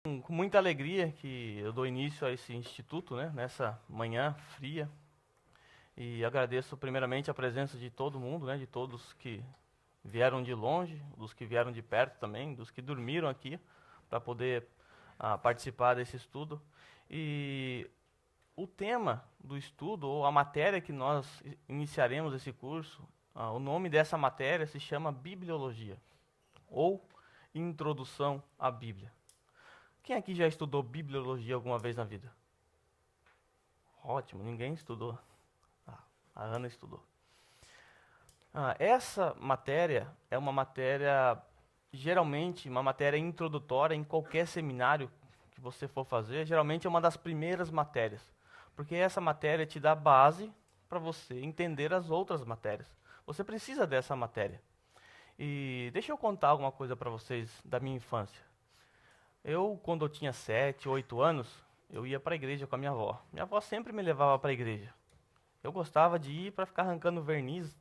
Com muita alegria que eu dou início a esse instituto, né, nessa manhã fria. E agradeço primeiramente a presença de todo mundo, né, de todos que vieram de longe, dos que vieram de perto também, dos que dormiram aqui para poder participar desse estudo. E o tema do estudo, ou a matéria que nós iniciaremos esse curso, o nome dessa matéria se chama Bibliologia, ou Introdução à Bíblia. Quem aqui já estudou bibliologia alguma vez na vida? Ótimo, ninguém estudou. A Ana estudou. Essa matéria é uma matéria, geralmente, uma matéria introdutória em qualquer seminário que você for fazer. Geralmente é uma das primeiras matérias, porque essa matéria te dá base para você entender as outras matérias. Você precisa dessa matéria. E deixa eu contar alguma coisa para vocês da minha infância. Quando eu tinha 7, 8 anos, eu ia para a igreja com a minha avó. Minha avó sempre me levava para a igreja. Eu gostava de ir para ficar arrancando verniz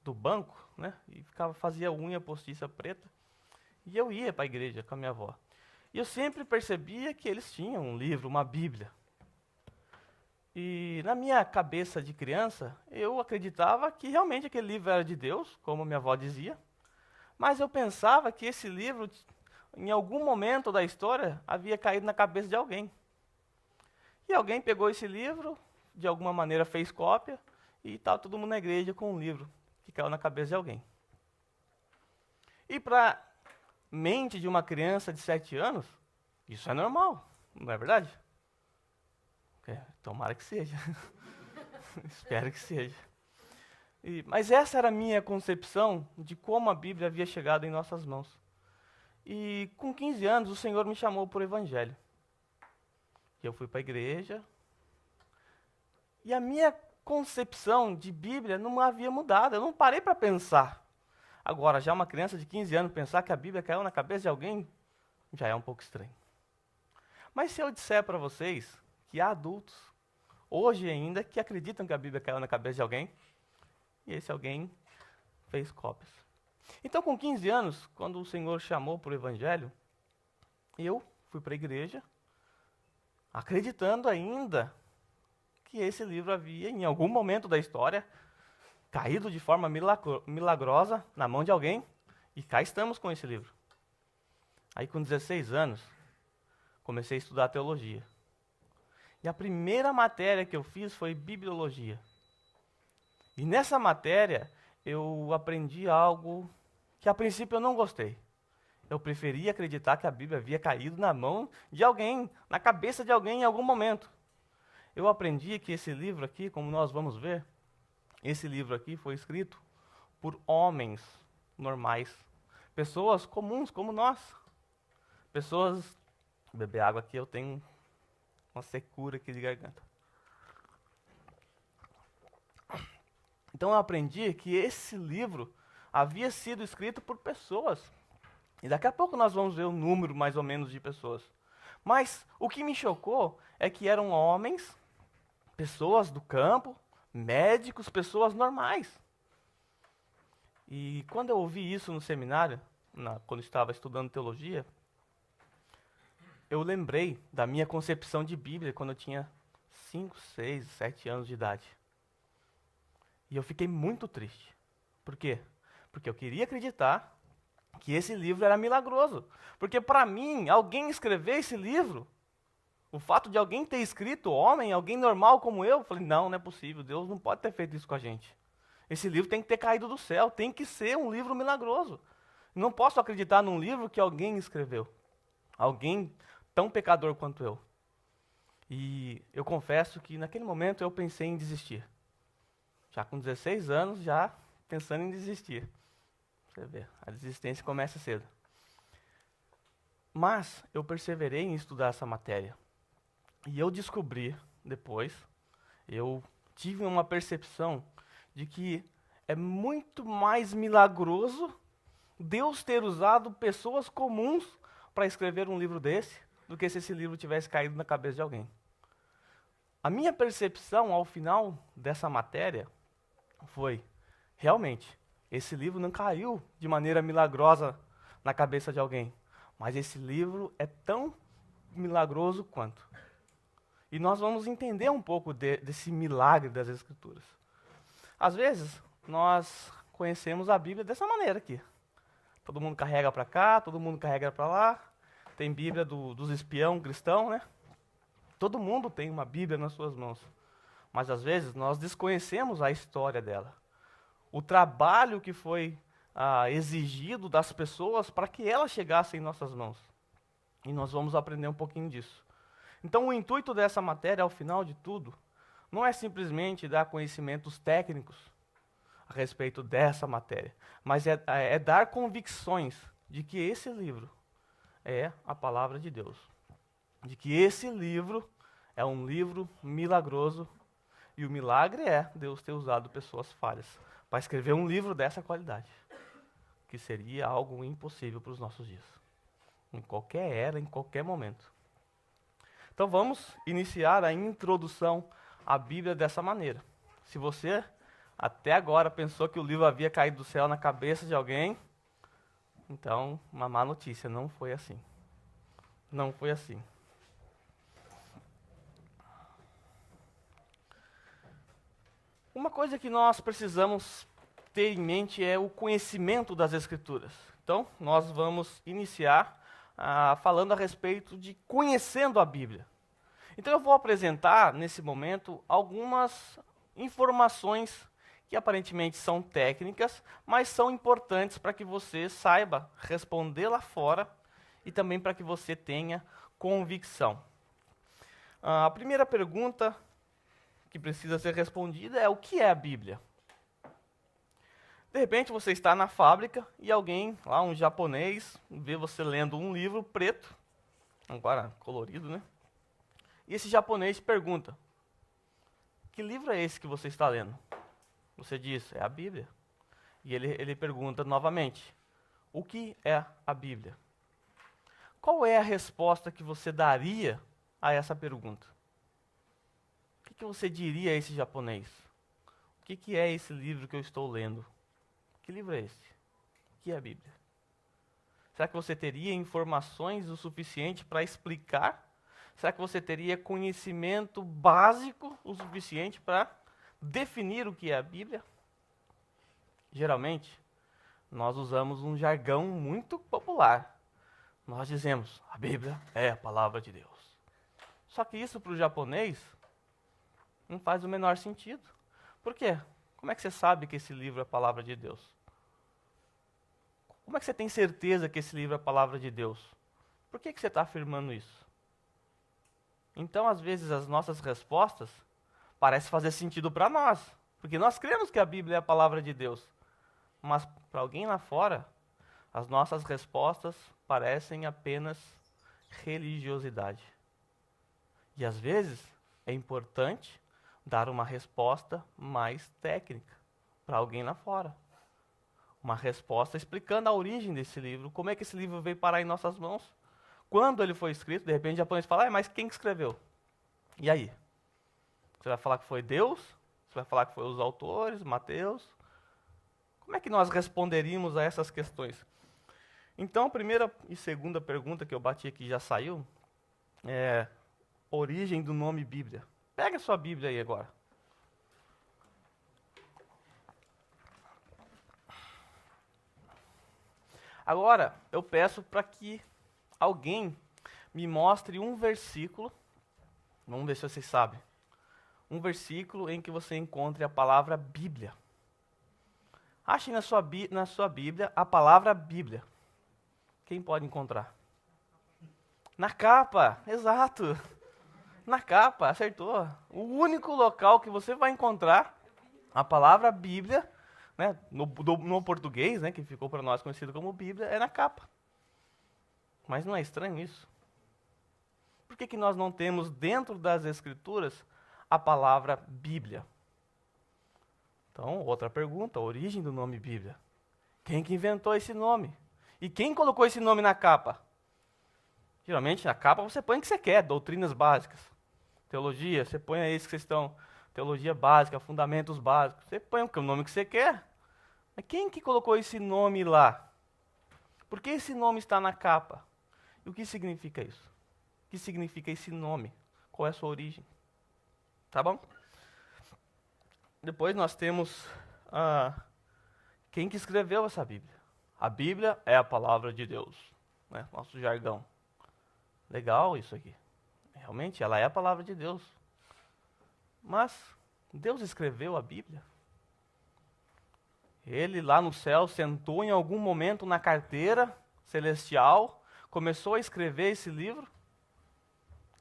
do banco, né? E fazia unha postiça preta. E eu ia para a igreja com a minha avó. E eu sempre percebia que eles tinham um livro, uma Bíblia. E na minha cabeça de criança, eu acreditava que realmente aquele livro era de Deus, como minha avó dizia. Mas eu pensava que esse livro, em algum momento da história, havia caído na cabeça de alguém. E alguém pegou esse livro, de alguma maneira fez cópia, e estava todo mundo na igreja com um livro que caiu na cabeça de alguém. E para a mente de uma criança de 7 anos, isso é normal, não é verdade? Tomara que seja. Espero que seja. Mas essa era a minha concepção de como a Bíblia havia chegado em nossas mãos. E com 15 anos, o Senhor me chamou para o Evangelho. E eu fui para a igreja. E a minha concepção de Bíblia não havia mudado. Eu não parei para pensar. Agora, já uma criança de 15 anos pensar que a Bíblia caiu na cabeça de alguém, já é um pouco estranho. Mas se eu disser para vocês que há adultos, hoje ainda, que acreditam que a Bíblia caiu na cabeça de alguém, e esse alguém fez cópias. Então, com 15 anos, quando o Senhor chamou para o Evangelho, eu fui para a igreja, acreditando ainda que esse livro havia, em algum momento da história, caído de forma milagrosa na mão de alguém, e cá estamos com esse livro. Aí, com 16 anos, comecei a estudar teologia. E a primeira matéria que eu fiz foi bibliologia. E nessa matéria, eu aprendi algo que a princípio eu não gostei. Eu preferia acreditar que a Bíblia havia caído na mão de alguém, na cabeça de alguém em algum momento. Eu aprendi que esse livro aqui, como nós vamos ver, esse livro aqui foi escrito por homens normais, pessoas comuns como nós. Pessoas... Beber água aqui, eu tenho uma secura aqui de garganta. Então eu aprendi que esse livro havia sido escrito por pessoas. E daqui a pouco nós vamos ver o número mais ou menos de pessoas. Mas o que me chocou é que eram homens, pessoas do campo, médicos, pessoas normais. E quando eu ouvi isso no seminário, quando estava estudando teologia, eu lembrei da minha concepção de Bíblia quando eu tinha 5, 6, 7 anos de idade. E eu fiquei muito triste. Por quê? Porque eu queria acreditar que esse livro era milagroso. Porque para mim, alguém escrever esse livro, o fato de alguém ter escrito, homem, alguém normal como eu falei, não é possível, Deus não pode ter feito isso com a gente. Esse livro tem que ter caído do céu, tem que ser um livro milagroso. Não posso acreditar num livro que alguém escreveu. Alguém tão pecador quanto eu. E eu confesso que naquele momento eu pensei em desistir. Já com 16 anos, já pensando em desistir. Você vê, a desistência começa cedo. Mas eu perseverei em estudar essa matéria. E eu descobri, depois, eu tive uma percepção de que é muito mais milagroso Deus ter usado pessoas comuns para escrever um livro desse, do que se esse livro tivesse caído na cabeça de alguém. A minha percepção ao final dessa matéria foi, realmente, esse livro não caiu de maneira milagrosa na cabeça de alguém, mas esse livro é tão milagroso quanto. E nós vamos entender um pouco desse milagre das Escrituras. Às vezes, nós conhecemos a Bíblia dessa maneira aqui. Todo mundo carrega para cá, todo mundo carrega para lá. Tem Bíblia dos espião cristão, né? Todo mundo tem uma Bíblia nas suas mãos. Mas às vezes nós desconhecemos a história dela. O trabalho que foi exigido das pessoas para que ela chegasse em nossas mãos. E nós vamos aprender um pouquinho disso. Então o intuito dessa matéria, ao final de tudo, não é simplesmente dar conhecimentos técnicos a respeito dessa matéria, mas é dar convicções de que esse livro é a palavra de Deus. De que esse livro é um livro milagroso, e o milagre é Deus ter usado pessoas falhas para escrever um livro dessa qualidade, que seria algo impossível para os nossos dias, em qualquer era, em qualquer momento. Então vamos iniciar a introdução à Bíblia dessa maneira. Se você até agora pensou que o livro havia caído do céu na cabeça de alguém, então uma má notícia, não foi assim. Não foi assim. Uma coisa que nós precisamos ter em mente é o conhecimento das Escrituras. Então, nós vamos iniciar falando a respeito de conhecendo a Bíblia. Então, eu vou apresentar, nesse momento, algumas informações que aparentemente são técnicas, mas são importantes para que você saiba responder lá fora e também para que você tenha convicção. A primeira pergunta que precisa ser respondida é: o que é a Bíblia? De repente você está na fábrica e alguém, lá um japonês, vê você lendo um livro preto, agora colorido, né? E esse japonês pergunta: que livro é esse que você está lendo? Você diz: é a Bíblia. E ele pergunta novamente: o que é a Bíblia? Qual é a resposta que você daria a essa pergunta? O que você diria a esse japonês? O que é esse livro que eu estou lendo? Que livro é esse? O que é a Bíblia? Será que você teria informações o suficiente para explicar? Será que você teria conhecimento básico o suficiente para definir o que é a Bíblia? Geralmente, nós usamos um jargão muito popular. Nós dizemos: a Bíblia é a palavra de Deus. Só que isso para o japonês não faz o menor sentido. Por quê? Como é que você sabe que esse livro é a palavra de Deus? Como é que você tem certeza que esse livro é a palavra de Deus? Por que você está afirmando isso? Então, às vezes, as nossas respostas parecem fazer sentido para nós, porque nós cremos que a Bíblia é a palavra de Deus. Mas, para alguém lá fora, as nossas respostas parecem apenas religiosidade. E, às vezes, é importante dar uma resposta mais técnica para alguém lá fora. Uma resposta explicando a origem desse livro, como é que esse livro veio parar em nossas mãos, quando ele foi escrito. De repente o japonês fala: mas quem que escreveu? E aí? Você vai falar que foi Deus? Você vai falar que foi os autores, Mateus? Como é que nós responderíamos a essas questões? Então, a primeira e segunda pergunta que eu bati aqui já saiu, é origem do nome Bíblia. Pega a sua Bíblia aí agora. Agora, eu peço para que alguém me mostre um versículo, vamos ver se vocês sabem, um versículo em que você encontre a palavra Bíblia. Ache na sua Bíblia a palavra Bíblia. Quem pode encontrar? Na capa, exato. Na capa, acertou. O único local que você vai encontrar a palavra Bíblia, né, no português, né, que ficou para nós conhecido como Bíblia, é na capa. Mas não é estranho isso? Por que nós não temos dentro das Escrituras a palavra Bíblia? Então, outra pergunta: a origem do nome Bíblia. Quem que inventou esse nome? E quem colocou esse nome na capa? Geralmente, na capa você põe o que você quer: doutrinas básicas. Teologia, você põe aí que vocês estão, teologia básica, fundamentos básicos. Você põe o nome que você quer. Mas quem que colocou esse nome lá? Por que esse nome está na capa? E o que significa isso? que significa esse nome, qual é a sua origem. Tá bom? Depois nós temos quem que escreveu essa Bíblia. A Bíblia é a palavra de Deus, né? Nosso jargão. Legal isso aqui. Realmente, ela é a palavra de Deus. Mas Deus escreveu a Bíblia? Ele lá no céu sentou em algum momento na carteira celestial, começou a escrever esse livro?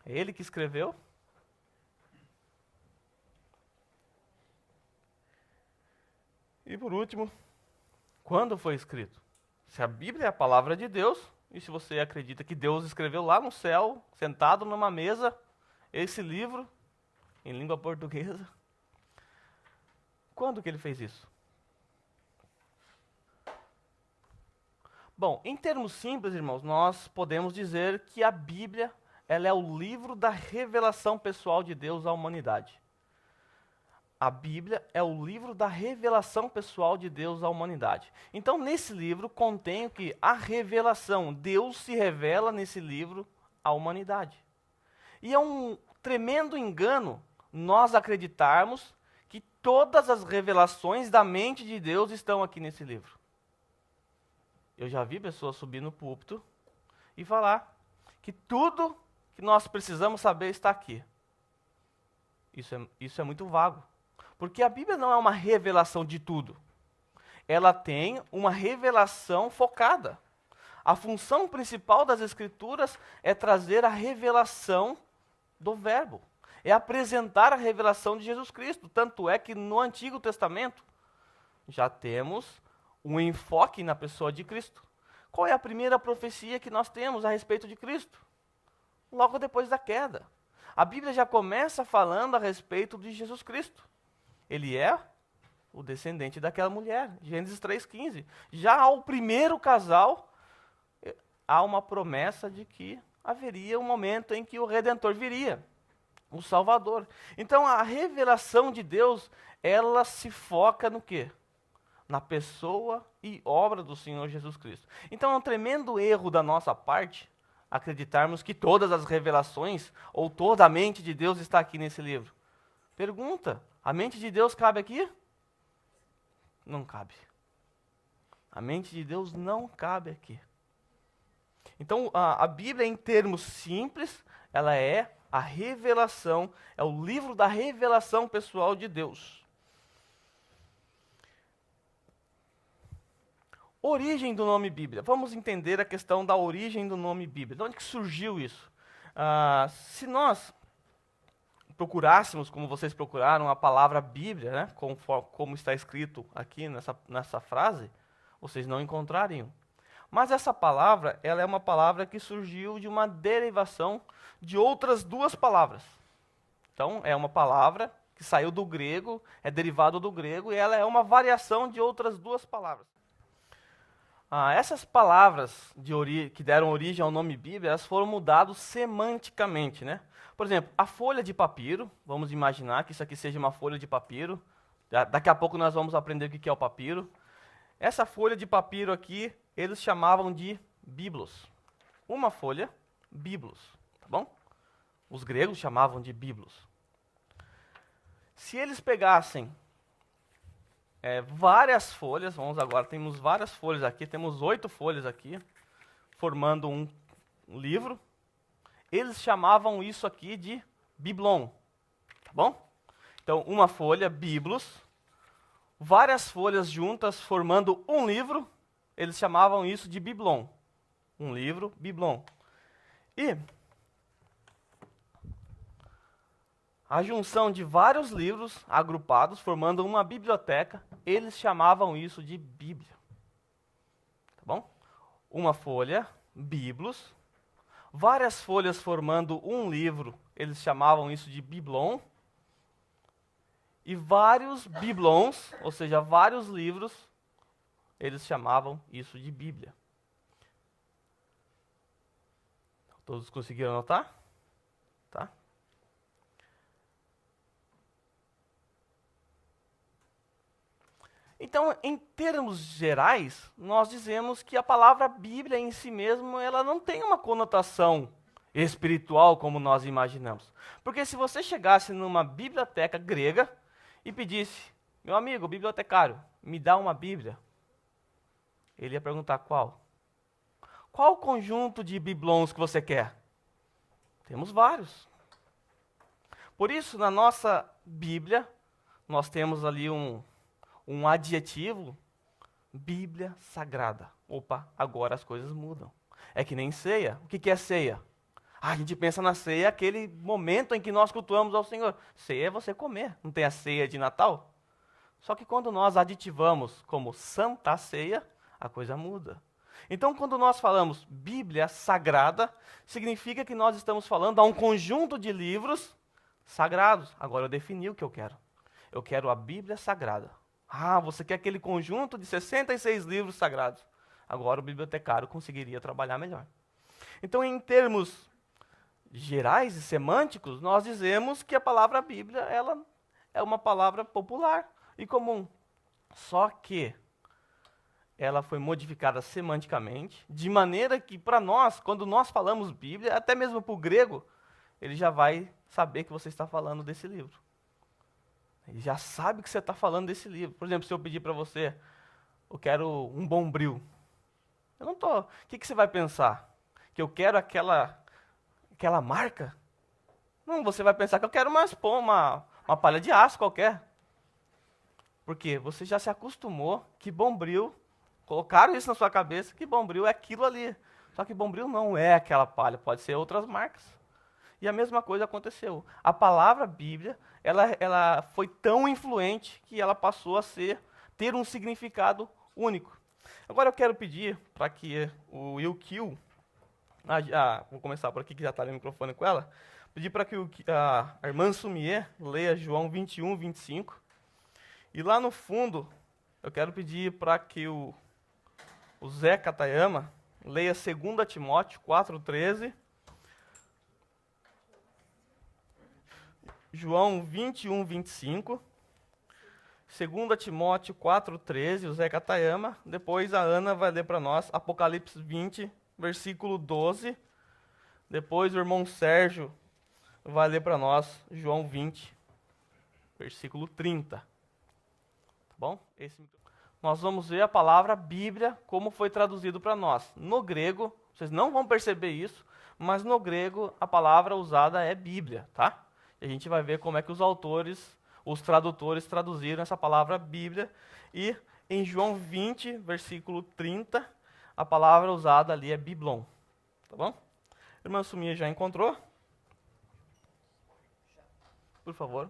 É ele que escreveu? E por último, quando foi escrito? Se a Bíblia é a palavra de Deus, e se você acredita que Deus escreveu lá no céu, sentado numa mesa, esse livro, em língua portuguesa, quando que ele fez isso? Bom, em termos simples, irmãos, nós podemos dizer que a Bíblia, ela é o livro da revelação pessoal de Deus à humanidade. A Bíblia é o livro da revelação pessoal de Deus à humanidade. Então, nesse livro contém o que? A revelação. Deus se revela nesse livro à humanidade. E é um tremendo engano nós acreditarmos que todas as revelações da mente de Deus estão aqui nesse livro. Eu já vi pessoas subir no púlpito e falar que tudo que nós precisamos saber está aqui. Isso é muito vago. Porque a Bíblia não é uma revelação de tudo. Ela tem uma revelação focada. A função principal das Escrituras é trazer a revelação do Verbo. É apresentar a revelação de Jesus Cristo. Tanto é que no Antigo Testamento já temos um enfoque na pessoa de Cristo. Qual é a primeira profecia que nós temos a respeito de Cristo? Logo depois da queda. A Bíblia já começa falando a respeito de Jesus Cristo. Ele é o descendente daquela mulher, Gênesis 3,15. Já ao primeiro casal, há uma promessa de que haveria um momento em que o Redentor viria, o Salvador. Então a revelação de Deus, ela se foca no quê? Na pessoa e obra do Senhor Jesus Cristo. Então é um tremendo erro da nossa parte acreditarmos que todas as revelações ou toda a mente de Deus está aqui nesse livro. Pergunta, a mente de Deus cabe aqui? Não cabe. A mente de Deus não cabe aqui. Então a Bíblia, em termos simples, ela é a revelação, é o livro da revelação pessoal de Deus. Origem do nome Bíblia. Vamos entender a questão da origem do nome Bíblia. De onde que surgiu isso? Se nós procurássemos, como vocês procuraram, a palavra Bíblia, né, como está escrito aqui nessa frase, vocês não encontrariam. Mas essa palavra, ela é uma palavra que surgiu de uma derivação de outras duas palavras. Então, é uma palavra que saiu do grego, é derivado do grego, e ela é uma variação de outras duas palavras. Essas palavras que deram origem ao nome Bíblia, elas foram mudadas semanticamente, né? Por exemplo, a folha de papiro, vamos imaginar que isso aqui seja uma folha de papiro. Daqui a pouco nós vamos aprender o que é o papiro. Essa folha de papiro aqui, eles chamavam de biblos. Uma folha, biblos, tá bom? Os gregos chamavam de biblos. Se eles pegassem várias folhas, temos várias folhas aqui, temos 8 folhas aqui, formando um livro. Eles chamavam isso aqui de biblon, tá bom? Então, uma folha, biblos, várias folhas juntas formando um livro, eles chamavam isso de biblon. Um livro, biblon. E a junção de vários livros agrupados, formando uma biblioteca, eles chamavam isso de Bíblia. Tá bom? Uma folha, biblos. Várias folhas formando um livro, eles chamavam isso de biblon. E vários biblons, ou seja, vários livros, eles chamavam isso de Bíblia. Todos conseguiram anotar? Tá? Então, em termos gerais, nós dizemos que a palavra Bíblia em si mesmo, ela não tem uma conotação espiritual como nós imaginamos. Porque se você chegasse numa biblioteca grega e pedisse, meu amigo bibliotecário, me dá uma Bíblia, ele ia perguntar qual? Qual o conjunto de biblons que você quer? Temos vários. Por isso, na nossa Bíblia, nós temos ali um adjetivo, Bíblia Sagrada. Opa, agora as coisas mudam. É que nem ceia. O que é ceia? A gente pensa na ceia, aquele momento em que nós cultuamos ao Senhor. Ceia é você comer, não tem a ceia de Natal? Só que quando nós aditivamos como Santa Ceia, a coisa muda. Então, quando nós falamos Bíblia Sagrada, significa que nós estamos falando a um conjunto de livros sagrados. Agora eu defini o que eu quero. Eu quero a Bíblia Sagrada. Ah, você quer aquele conjunto de 66 livros sagrados. Agora o bibliotecário conseguiria trabalhar melhor. Então, em termos gerais e semânticos, nós dizemos que a palavra Bíblia ela é uma palavra popular e comum. Só que ela foi modificada semanticamente, de maneira que, para nós, quando nós falamos Bíblia, até mesmo para o grego, ele já vai saber que você está falando desse livro. Ele já sabe que você está falando desse livro. Por exemplo, se eu pedir para você, eu quero um Bombril. Eu não estou. O que você vai pensar? Que eu quero aquela marca? Não, você vai pensar que eu quero uma palha de aço qualquer. Porque você já se acostumou que Bombril, colocaram isso na sua cabeça, que Bombril é aquilo ali. Só que Bombril não é aquela palha, pode ser outras marcas. E a mesma coisa aconteceu. A palavra Bíblia, ela foi tão influente que ela passou a ter um significado único. Agora eu quero pedir para que o Yukio, vou começar por aqui que já está ali o microfone com ela, pedir para que a irmã Sumier leia João 21, 25. E lá no fundo, eu quero pedir para que o Zé Katayama leia 2 Timóteo 4,13. João 21, 25. 2 Timóteo 4,13, o Zé Katayama. Depois a Ana vai ler para nós Apocalipse 20, versículo 12. Depois o irmão Sérgio vai ler para nós João 20, versículo 30. Tá bom? Nós vamos ver a palavra Bíblia, como foi traduzido para nós. No grego, vocês não vão perceber isso, mas no grego a palavra usada é Bíblia, tá? E a gente vai ver como é que os tradutores traduziram essa palavra Bíblia. E em João 20, versículo 30, a palavra usada ali é Biblon. Tá bom? Irmã Sumia já encontrou? Por favor.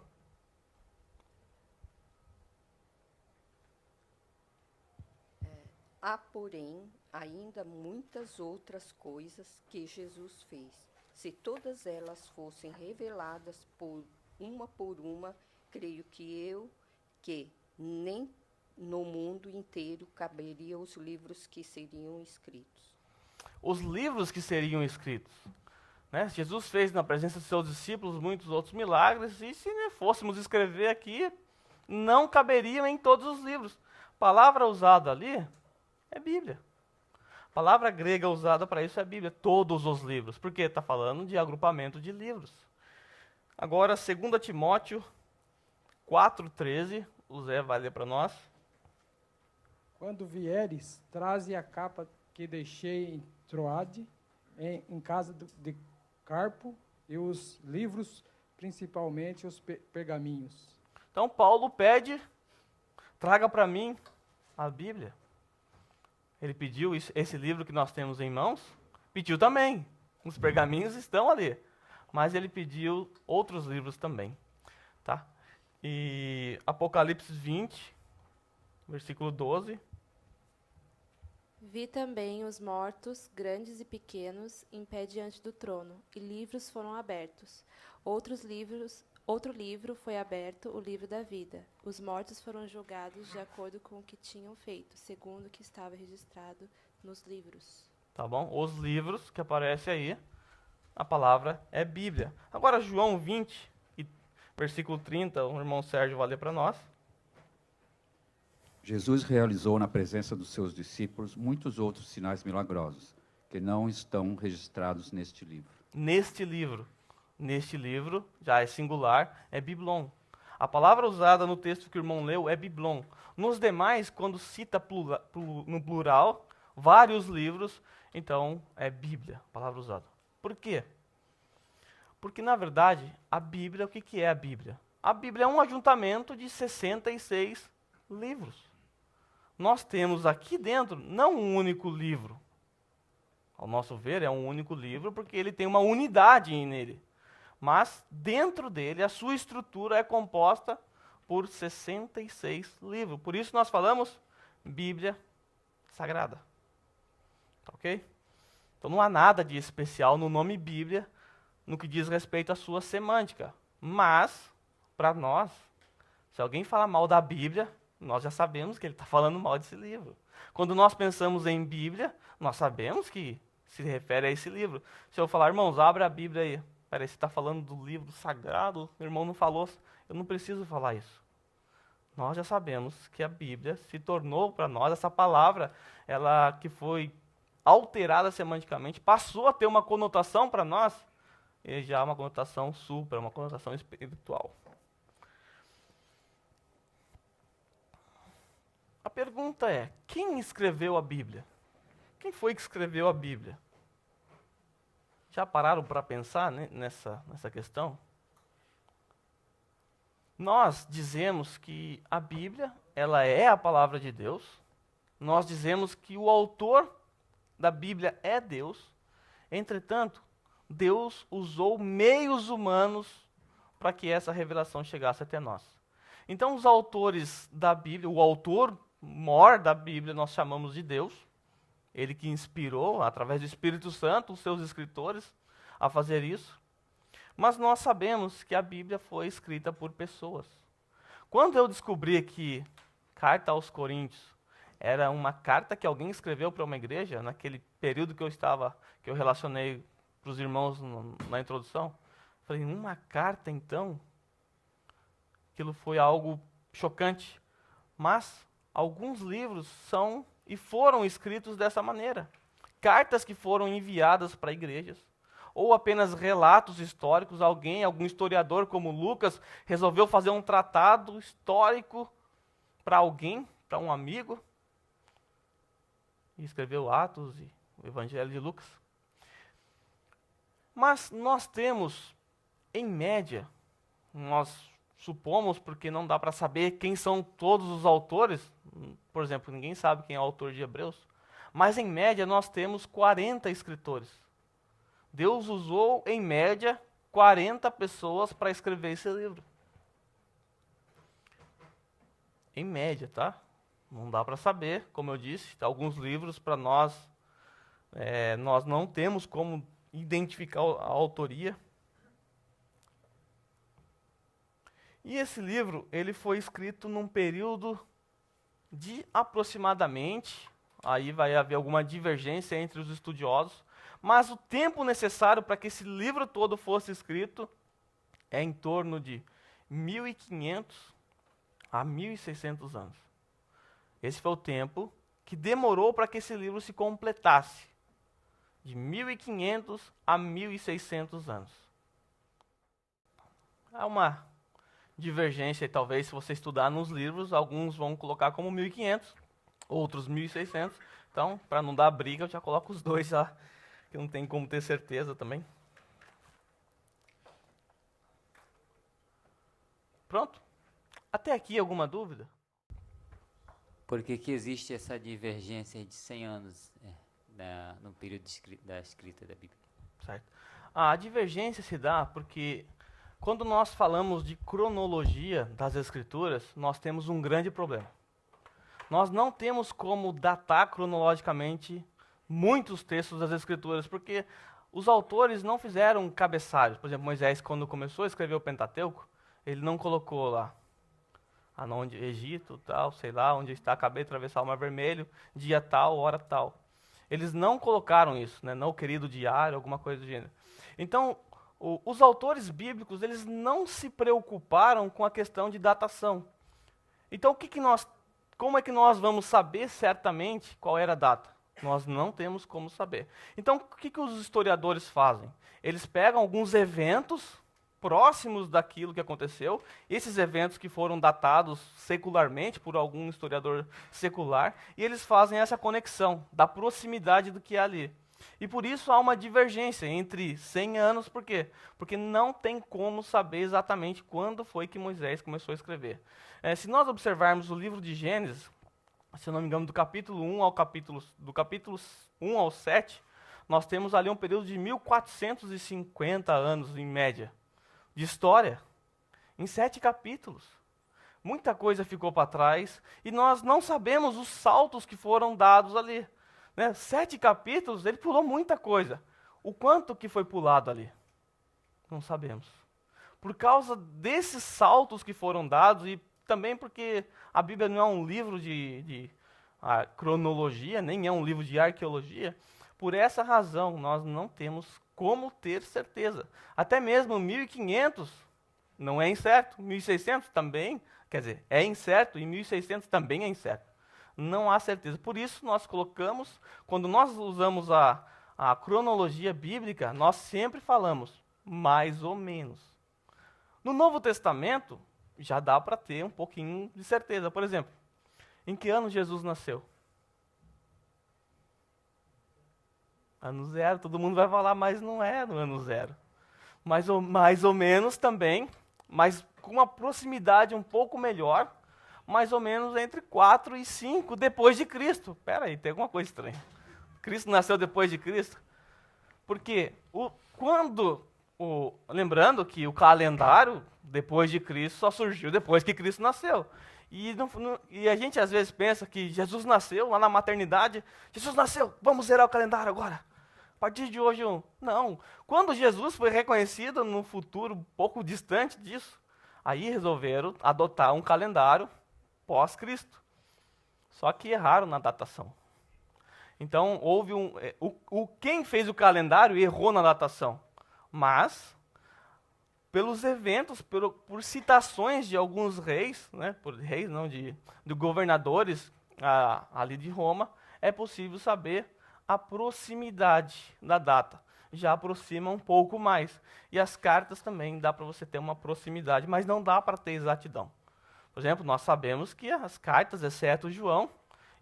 Há, porém, ainda muitas outras coisas que Jesus fez. Se todas elas fossem reveladas por uma, creio que nem no mundo inteiro caberiam os livros que seriam escritos. Os livros que seriam escritos. Né? Jesus fez na presença de seus discípulos muitos outros milagres, e se fôssemos escrever aqui, não caberiam em todos os livros. A palavra usada ali é Bíblia. A palavra grega usada para isso é Bíblia, todos os livros, porque está falando de agrupamento de livros. Agora, 2 Timóteo 4,13, o Zé vai ler para nós. Quando vieres, traze a capa que deixei em Troade, em casa de Carpo, e os livros, principalmente os pergaminhos. Então, Paulo pede, traga para mim a Bíblia. Ele pediu esse livro que nós temos em mãos, pediu também. Os pergaminhos estão ali. Mas ele pediu outros livros também. Tá? E Apocalipse 20, versículo 12. Vi também os mortos, grandes e pequenos, em pé diante do trono, e livros foram abertos. Outro livro foi aberto, o livro da vida. Os mortos foram julgados de acordo com o que tinham feito, segundo o que estava registrado nos livros. Tá bom? Os livros que aparecem aí, a palavra é Bíblia. Agora, João 20, versículo 30, o irmão Sérgio vai ler para nós. Jesus realizou na presença dos seus discípulos muitos outros sinais milagrosos, que não estão registrados neste livro. neste livro. Neste livro, já é singular, é biblon. A palavra usada no texto que o irmão leu é biblon. Nos demais, quando cita no plural, vários livros, então é Bíblia, a palavra usada. Por quê? Porque, na verdade, a Bíblia, o que é a Bíblia? A Bíblia é um ajuntamento de 66 livros. Nós temos aqui dentro não um único livro. Ao nosso ver, é um único livro porque ele tem uma unidade nele. Mas, dentro dele, a sua estrutura é composta por 66 livros. Por isso nós falamos Bíblia Sagrada. Tá ok? Então não há nada de especial no nome Bíblia no que diz respeito à sua semântica. Mas, para nós, se alguém fala mal da Bíblia, nós já sabemos que ele está falando mal desse livro. Quando nós pensamos em Bíblia, nós sabemos que se refere a esse livro. Se eu falar, irmãos, abre a Bíblia aí. Peraí, você está falando do livro sagrado? O irmão não falou. Eu não preciso falar isso. Nós já sabemos que a Bíblia se tornou para nós, essa palavra, ela que foi alterada semanticamente, passou a ter uma conotação para nós, e já uma conotação supra, uma conotação espiritual. A pergunta é, quem escreveu a Bíblia? Quem foi que escreveu a Bíblia? Já pararam para pensar, né, nessa questão? Nós dizemos que a Bíblia, ela é a palavra de Deus. Nós dizemos que o autor da Bíblia é Deus. Entretanto, Deus usou meios humanos para que essa revelação chegasse até nós. Então, os autores da Bíblia, o autor maior da Bíblia, nós chamamos de Deus. Ele que inspirou, através do Espírito Santo, os seus escritores a fazer isso. Mas nós sabemos que a Bíblia foi escrita por pessoas. Quando eu descobri que Carta aos Coríntios era uma carta que alguém escreveu para uma igreja, naquele período que eu relacionei para os irmãos na introdução, falei, uma carta então? Aquilo foi algo chocante. Mas alguns livros são e foram escritos dessa maneira. Cartas que foram enviadas para igrejas, ou apenas relatos históricos, algum historiador como Lucas, resolveu fazer um tratado histórico para alguém, para um amigo, e escreveu Atos e o Evangelho de Lucas. Mas nós temos, em média, nós supomos, porque não dá para saber quem são todos os autores, por exemplo, ninguém sabe quem é o autor de Hebreus, mas em média nós temos 40 escritores. Deus usou, em média, 40 pessoas para escrever esse livro. Em média, tá? Não dá para saber, como eu disse, alguns livros para nós, nós não temos como identificar a autoria. E esse livro, ele foi escrito num período de aproximadamente, aí vai haver alguma divergência entre os estudiosos, mas o tempo necessário para que esse livro todo fosse escrito é em torno de 1.500 a 1.600 anos. Esse foi o tempo que demorou para que esse livro se completasse, de 1.500 a 1.600 anos. Há uma divergência, e talvez se você estudar nos livros, alguns vão colocar como 1.500, outros 1.600. Então, para não dar briga, eu já coloco os dois já, que não tem como ter certeza também. Pronto? Até aqui alguma dúvida? Por que existe essa divergência de 100 anos no período da escrita da Bíblia? Certo. A divergência se dá porque quando nós falamos de cronologia das Escrituras, nós temos um grande problema. Nós não temos como datar cronologicamente muitos textos das Escrituras, porque os autores não fizeram cabeçalhos. Por exemplo, Moisés, quando começou a escrever o Pentateuco, ele não colocou lá, onde Egito, tal, sei lá, onde está, acabei de atravessar o Mar Vermelho, dia tal, hora tal. Eles não colocaram isso, né? Não querido diário, alguma coisa do gênero. Então, os autores bíblicos, eles não se preocuparam com a questão de datação. Então, como é que nós vamos saber certamente qual era a data? Nós não temos como saber. Então, o que os historiadores fazem? Eles pegam alguns eventos próximos daquilo que aconteceu, esses eventos que foram datados secularmente por algum historiador secular, e eles fazem essa conexão da proximidade do que é ali. E por isso há uma divergência entre 100 anos, por quê? Porque não tem como saber exatamente quando foi que Moisés começou a escrever. Se nós observarmos o livro de Gênesis, se eu não me engano, do capítulo 1 ao 7, nós temos ali um período de 1450 anos, em média, de história, em 7 capítulos. Muita coisa ficou para trás e nós não sabemos os saltos que foram dados ali. 7 capítulos, ele pulou muita coisa. O quanto que foi pulado ali? Não sabemos. Por causa desses saltos que foram dados e também porque a Bíblia não é um livro de cronologia, nem é um livro de arqueologia, por essa razão nós não temos como ter certeza. Até mesmo 1500 não é incerto, 1600 também, quer dizer, é incerto e 1600 também é incerto. Não há certeza. Por isso nós colocamos, quando nós usamos a cronologia bíblica, nós sempre falamos mais ou menos. No Novo Testamento, já dá para ter um pouquinho de certeza. Por exemplo, em que ano Jesus nasceu? Ano zero. Todo mundo vai falar, mas não é no ano zero. Mais ou menos também, mas com uma proximidade um pouco melhor, mais ou menos entre 4 e 5 depois de Cristo. Espera aí, tem alguma coisa estranha. Cristo nasceu depois de Cristo? Porque lembrando que o calendário depois de Cristo só surgiu depois que Cristo nasceu. E a gente às vezes pensa que Jesus nasceu lá na maternidade. Jesus nasceu, vamos zerar o calendário agora. A partir de hoje, não. Quando Jesus foi reconhecido no futuro um pouco distante disso, aí resolveram adotar um calendário pós-Cristo. Só que erraram na datação. Então, houve quem fez o calendário errou na datação. Mas, pelos eventos, por citações de alguns reis, de governadores ali de Roma, é possível saber a proximidade da data. Já aproxima um pouco mais. E as cartas também dá para você ter uma proximidade, mas não dá para ter exatidão. Por exemplo, nós sabemos que as cartas, exceto João,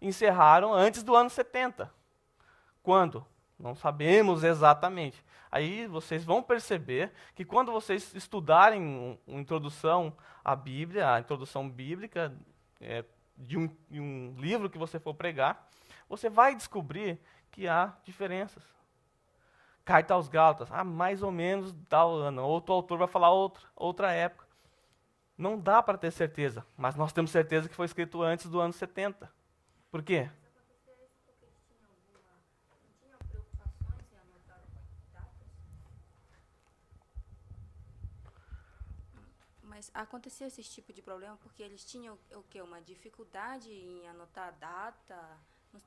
encerraram antes do ano 70. Quando? Não sabemos exatamente. Aí vocês vão perceber que quando vocês estudarem uma introdução à Bíblia, a introdução bíblica de um livro que você for pregar, você vai descobrir que há diferenças. Carta aos Gálatas, mais ou menos tal ano. Outro autor vai falar outra época. Não dá para ter certeza, mas nós temos certeza que foi escrito antes do ano 70. Por quê? Mas acontecia esse tipo de problema porque eles tinham o quê? Uma dificuldade em anotar a data?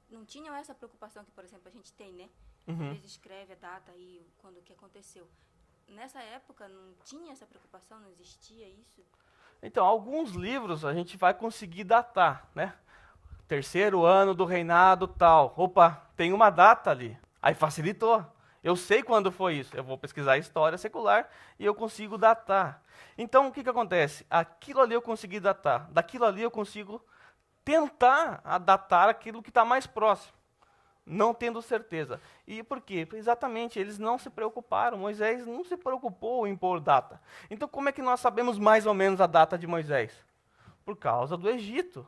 Não tinham essa preocupação que, por exemplo, a gente tem, né? Uhum. Eles escrevem a data e quando o que aconteceu. Nessa época não tinha essa preocupação, não existia isso? Então, alguns livros a gente vai conseguir datar, né? 3º ano do reinado tal. Opa, tem uma data ali. Aí facilitou. Eu sei quando foi isso. Eu vou pesquisar a história secular e eu consigo datar. Então, o que acontece? Aquilo ali eu consegui datar. Daquilo ali eu consigo tentar datar aquilo que está mais próximo, não tendo certeza. E por quê? Exatamente, eles não se preocuparam. Moisés não se preocupou em pôr data. Então, como é que nós sabemos mais ou menos a data de Moisés? Por causa do Egito.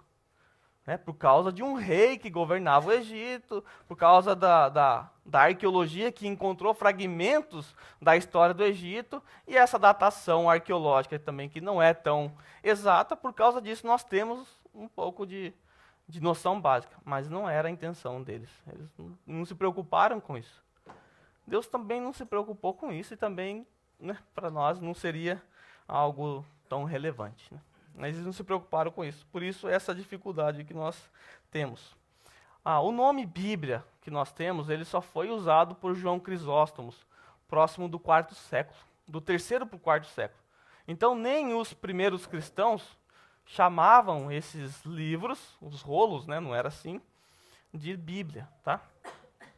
Por causa de um rei que governava o Egito, por causa da arqueologia que encontrou fragmentos da história do Egito, e essa datação arqueológica também, que não é tão exata, por causa disso nós temos um pouco de noção básica, mas não era a intenção deles. Eles não se preocuparam com isso. Deus também não se preocupou com isso, e também, para nós, não seria algo tão relevante, Mas eles não se preocuparam com isso. Por isso, essa dificuldade que nós temos. O nome Bíblia que nós temos, ele só foi usado por João Crisóstomo, próximo do 4º século, do 3º para o 4º século. Então, nem os primeiros cristãos chamavam esses livros, os rolos, não era assim, de Bíblia, tá?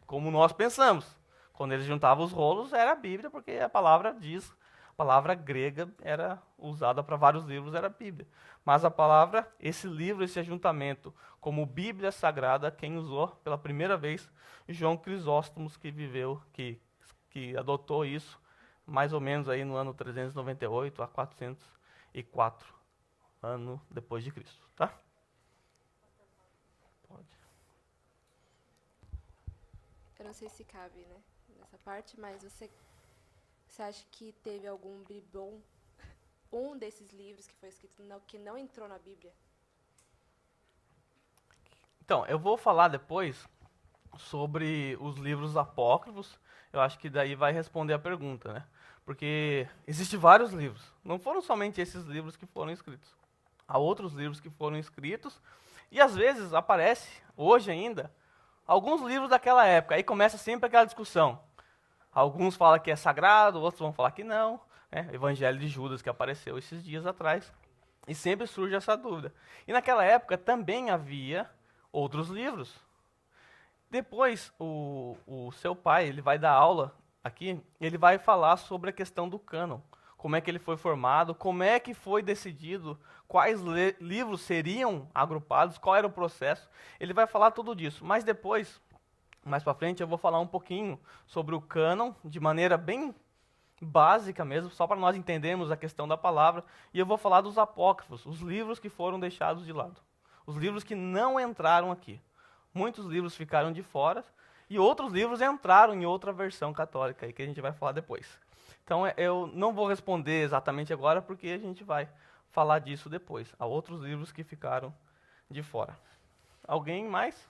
como nós pensamos. Quando eles juntavam os rolos, era a Bíblia, porque a palavra diz, a palavra grega era usada para vários livros, era a Bíblia. Mas a palavra, esse livro, esse ajuntamento, como Bíblia Sagrada, quem usou pela primeira vez, João Crisóstomo, que viveu, que adotou isso, mais ou menos aí no ano 398 a 404 anos depois de Cristo, tá? Pode. Eu não sei se cabe, né, nessa parte, mas você acha que teve algum bom, um desses livros que foi escrito que não entrou na Bíblia? Então, eu vou falar depois sobre os livros apócrifos. Eu acho que daí vai responder a pergunta, né? Porque existem vários livros. Não foram somente esses livros que foram escritos. Há outros livros que foram escritos. E às vezes aparece, hoje ainda, alguns livros daquela época. Aí começa sempre aquela discussão. Alguns falam que é sagrado, outros vão falar que não. Né? Evangelho de Judas, que apareceu esses dias atrás. E sempre surge essa dúvida. E naquela época também havia outros livros. Depois, o seu pai, ele vai dar aula aqui, ele vai falar sobre a questão do cânon. Como é que ele foi formado, como é que foi decidido, quais livros seriam agrupados, qual era o processo. Ele vai falar tudo disso. Mas depois, mais para frente, eu vou falar um pouquinho sobre o cânon, de maneira bem básica mesmo, só para nós entendermos a questão da palavra. E eu vou falar dos apócrifos, os livros que foram deixados de lado. Os livros que não entraram aqui. Muitos livros ficaram de fora e outros livros entraram em outra versão católica, aí que a gente vai falar depois. Então, eu não vou responder exatamente agora, porque a gente vai falar disso depois. Há outros livros que ficaram de fora. Alguém mais?